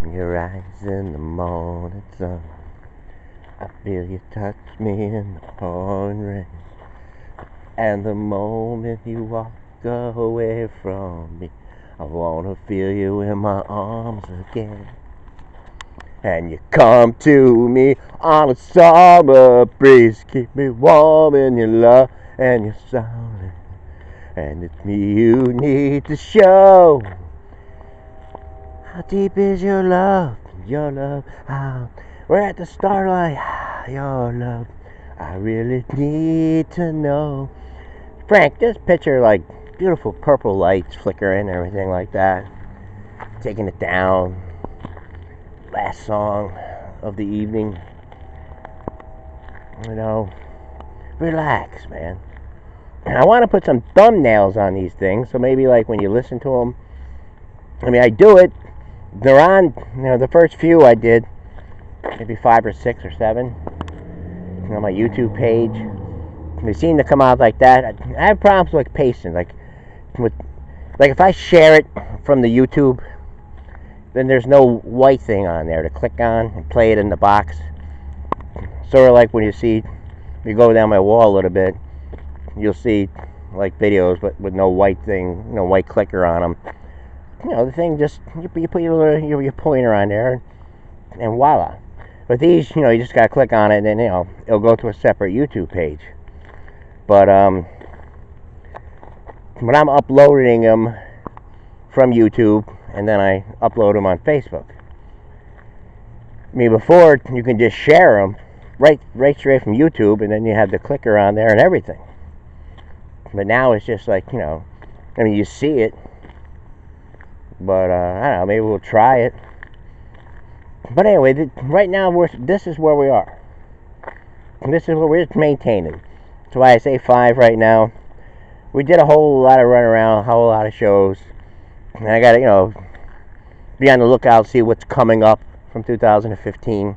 Your eyes in the morning sun. I feel you touch me in the pouring rain. And the moment you walk away from me, I wanna feel you in my arms again. And you come to me on a summer breeze, keep me warm in your love and your sound. And it's me you need to show. How deep is your love? Your love. We're at the starlight. Your love. I really need to know. Frank, just picture like beautiful purple lights flickering and everything like that. Taking it down. Last song of the evening. You know, relax, man. I want to put some thumbnails on these things, so maybe like when you listen to them. I mean, I do it. They're on, the first few I did, maybe 5 or 6 or 7, on my YouTube page. They seem to come out like that. I have problems with pacing, like if I share it from the YouTube, then there's no white thing on there to click on and play it in the box. Sort of like when you go down my wall a little bit, you'll see like videos, but with no white thing, no white clicker on them. The thing just, you put your pointer on there, and voila. But these, you just gotta click on it, and then, it'll go to a separate YouTube page. But, when I'm uploading them from YouTube, and then I upload them on Facebook. I mean, before, you can just share them right straight from YouTube, and then you have the clicker on there and everything. But now it's just like, you see it, but I don't know, maybe we'll try it. But anyway, right now this is where we are. And this is what we're just maintaining. That's why I say 5 right now. We did a whole lot of run around, a whole lot of shows. And I gotta, be on the lookout, see what's coming up from 2015.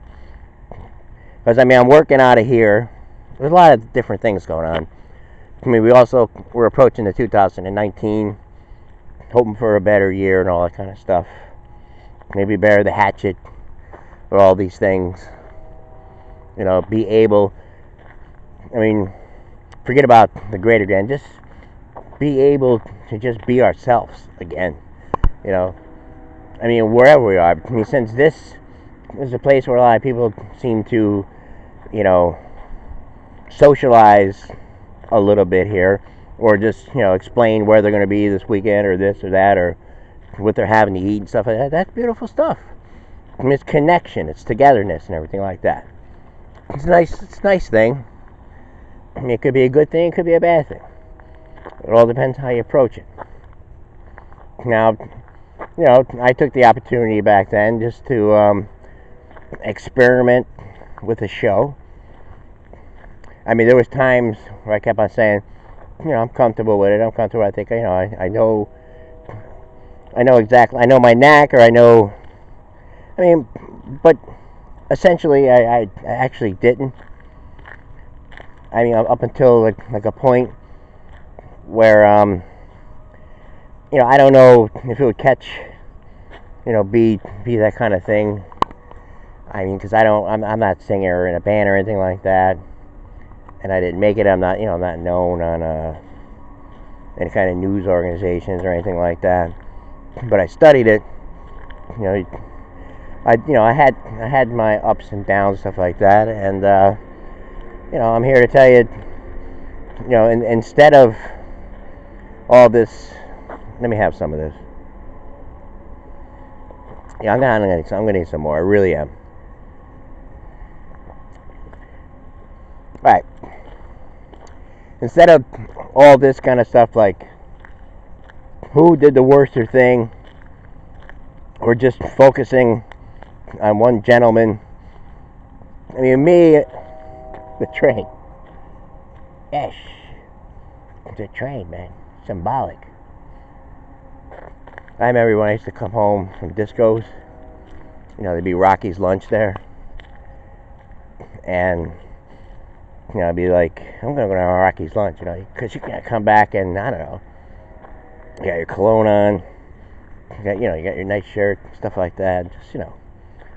Because, I'm working out of here. There's a lot of different things going on. We're approaching the 2019, hoping for a better year and all that kind of stuff. Maybe bury the hatchet or all these things. Be able, forget about the greater again, just be able to just be ourselves again. Wherever we are. Since this is a place where a lot of people seem to, socialize a little bit here, or just, explain where they're going to be this weekend, or this or that, or what they're having to eat and stuff like that. That's beautiful stuff. It's connection, it's togetherness, and everything like that. It's a nice thing. It could be a good thing, it could be a bad thing. It all depends how you approach it. Now, I took the opportunity back then just to experiment with the show. There was times where I kept on saying, I'm comfortable with it. I'm comfortable. I think, I know exactly. I know my knack, or I know. But essentially, I actually didn't. Up until like a point where, I don't know if it would catch, be that kind of thing. Because I'm not a singer in a band or anything like that. And I didn't make it. I'm not known on any kind of news organizations or anything like that. But I studied it. I had my ups and downs, stuff like that, and I'm here to tell you, instead of all this, let me have some of this. I'm gonna need some more. I really am. Right. Instead of all this kind of stuff, like who did the worser thing, or just focusing on one gentleman. Me, the train. Yes, the train, man. Symbolic. I remember when I used to come home from discos. There'd be Rocky's Lunch there, and I'd be like, I'm gonna go to Rocky's Lunch, because you can't come back and, I don't know, you got your cologne on, You got your nice shirt, stuff like that. Just, it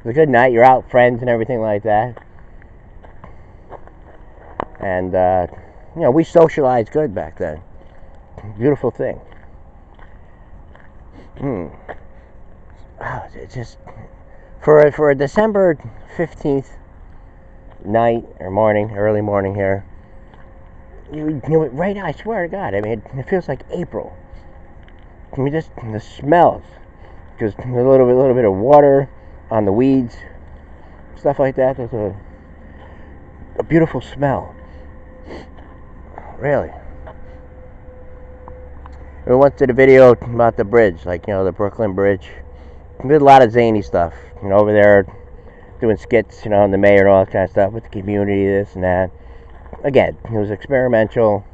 was a good night. You're out, friends and everything like that. And, we socialized good back then. Beautiful thing. It's just, for a December 15th night or morning, early morning here, right now, I swear to God, I mean, it feels like April. I mean, just the smells, just a little bit of water on the weeds, stuff like that. There's a beautiful smell, really. We once did a video about the bridge, like, the Brooklyn Bridge. We did a lot of zany stuff, over there, doing skits, and the mayor and all that kind of stuff with the community, this and that. Again, it was experimental,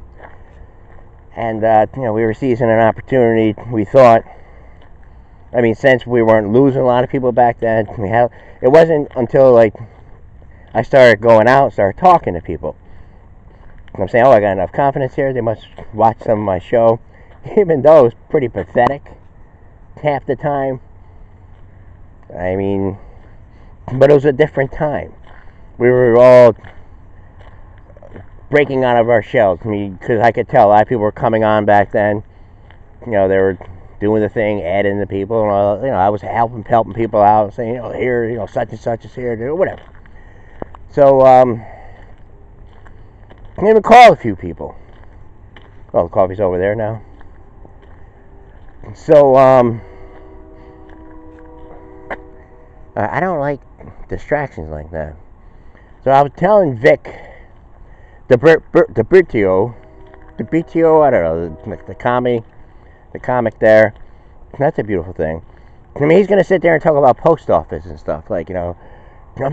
and we were seizing an opportunity. We thought, since we weren't losing a lot of people back then, it wasn't until I started going out, started talking to people. I'm saying, I got enough confidence here. They must watch some of my show, even though it was pretty pathetic half the time. But it was a different time. We were all breaking out of our shells. Because I could tell a lot of people were coming on back then. They were doing the thing, adding the people, and all. I was helping people out, saying, here, such and such is here, whatever. So, I even called a few people. Oh, the coffee's over there now. So, I don't like distractions like that. So I was telling Vic, the BTO, I don't know, the comic there. That's a beautiful thing. He's going to sit there and talk about post office and stuff. I'm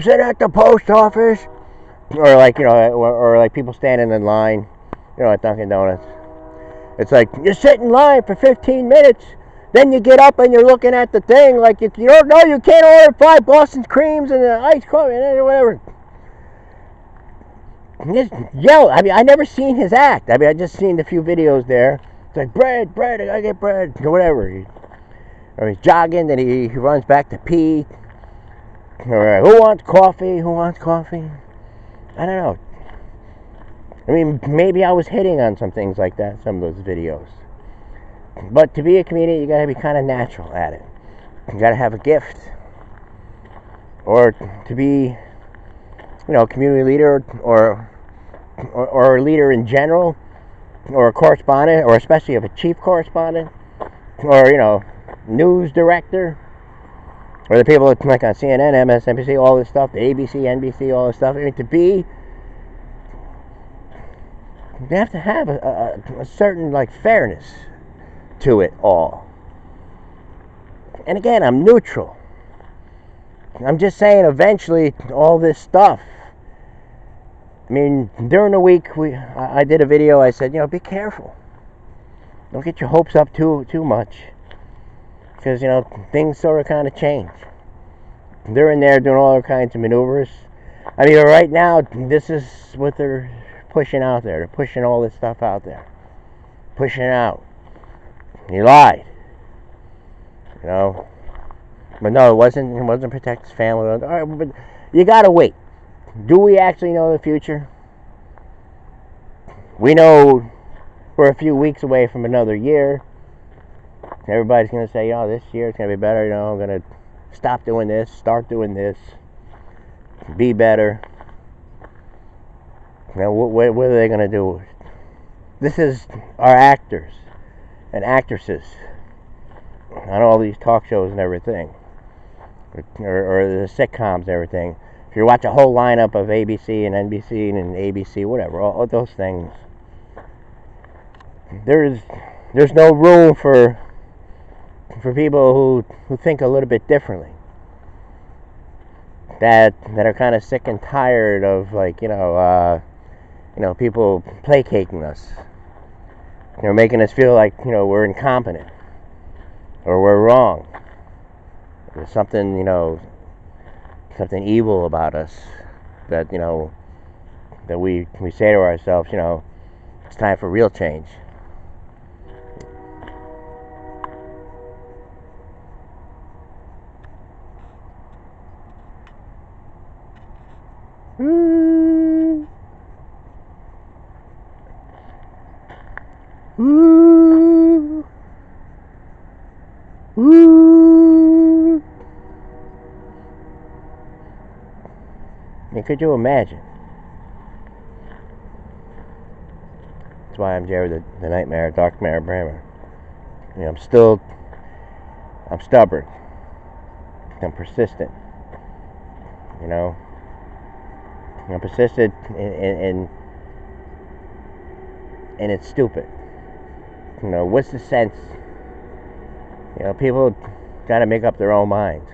sitting at the post office. Or or people standing in line, at Dunkin' Donuts. It's like, you sit in line for 15 minutes, then you get up and you're looking at the thing, you don't know you can't order 5 Boston creams and an iced coffee and whatever. Just yell. I never seen his act. I just seen a few videos there. It's like, bread, I gotta get bread, or whatever. Or he's jogging, then he runs back to pee. Or, who wants coffee? I don't know. Maybe I was hitting on some things like that, some of those videos. But to be a comedian, you gotta be kind of natural at it. You gotta have a gift. Or to be, a community leader or a leader in general, or a correspondent, or especially if a chief correspondent, or, news director, or the people like on CNN, MSNBC, all this stuff, the ABC, NBC, all this stuff. You have to have a certain fairness to it all. And again, I'm neutral. I'm just saying, eventually, all this stuff. During the week, I did a video. I said, be careful. Don't get your hopes up too much, because things sort of kind of change. They're in there doing all kinds of maneuvers. Right now, this is what they're pushing out there. They're pushing all this stuff out there. Pushing it out. He lied. But no, it wasn't protect his family. All right, but you gotta wait. Do we actually know the future? We know we're a few weeks away from another year. Everybody's gonna say, this year it's gonna be better. I'm gonna stop doing this, start doing this, be better. What are they going to do? This is our actors and actresses on all these talk shows and everything, or the sitcoms and everything. If you watch a whole lineup of ABC and NBC and ABC, whatever, all those things, there's no room for people who think a little bit differently. That are kind of sick and tired of people placating us, making us feel like we're incompetent or we're wrong. There's something something evil about us that that we say to ourselves, it's time for real change. Ooh. Ooh. Ooh. And could you imagine? That's why I'm Jared the Nightmare, Dark Mare Brammer. You know, I'm stubborn. I'm persistent. You know, I'm persistent and it's stupid. You know, what's the sense? You know, people got to make up their own minds.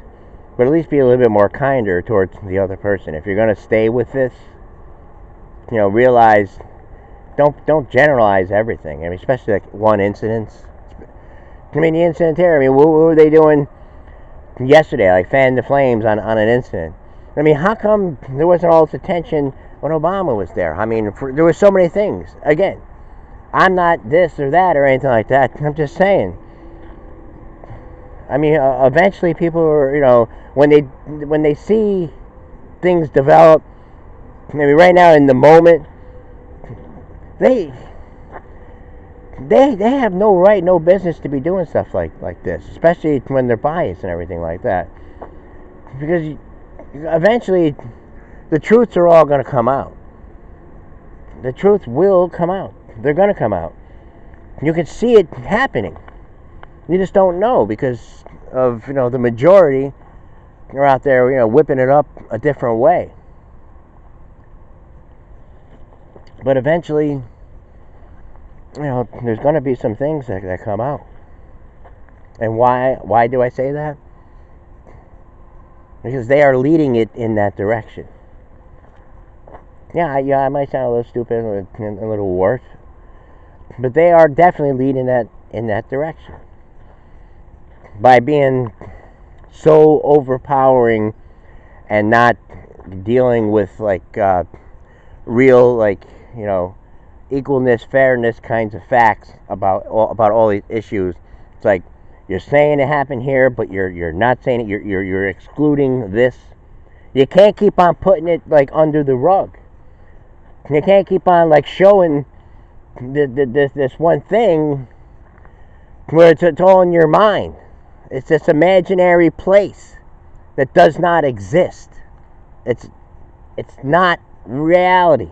But at least be a little bit more kinder towards the other person. If you're going to stay with this, you know, realize, don't generalize everything. I mean, especially like one incident. I mean, the incident here, I mean, what were they doing yesterday? Like fanning the flames on an incident. I mean, how come there wasn't all this attention when Obama was there? I mean, there were so many things. Again, I'm not this or that or anything like that. I'm just saying. I mean, eventually people are, you know, when they see things develop, I mean, right now in the moment, they have no right, no business to be doing stuff like this, especially when they're biased and everything like that. Because eventually, the truths are all going to come out. The truth will come out. They're going to come out. You can see it happening. You just don't know because of, you know, the majority are out there, you know, whipping it up a different way. But eventually, you know, there's going to be some things that come out. And why do I say that? Because they are leading it in that direction. Yeah, I might sound a little stupid and a little worse, but they are definitely leading that in that direction. By being so overpowering and not dealing with like real, like, you know, equalness, fairness kinds of facts about all these issues. It's like you're saying it happened here, but you're not saying it. You're excluding this. You can't keep on putting it like under the rug. You can't keep on like showing this one thing where it's all in your mind. It's this imaginary place that does not exist. It's not reality.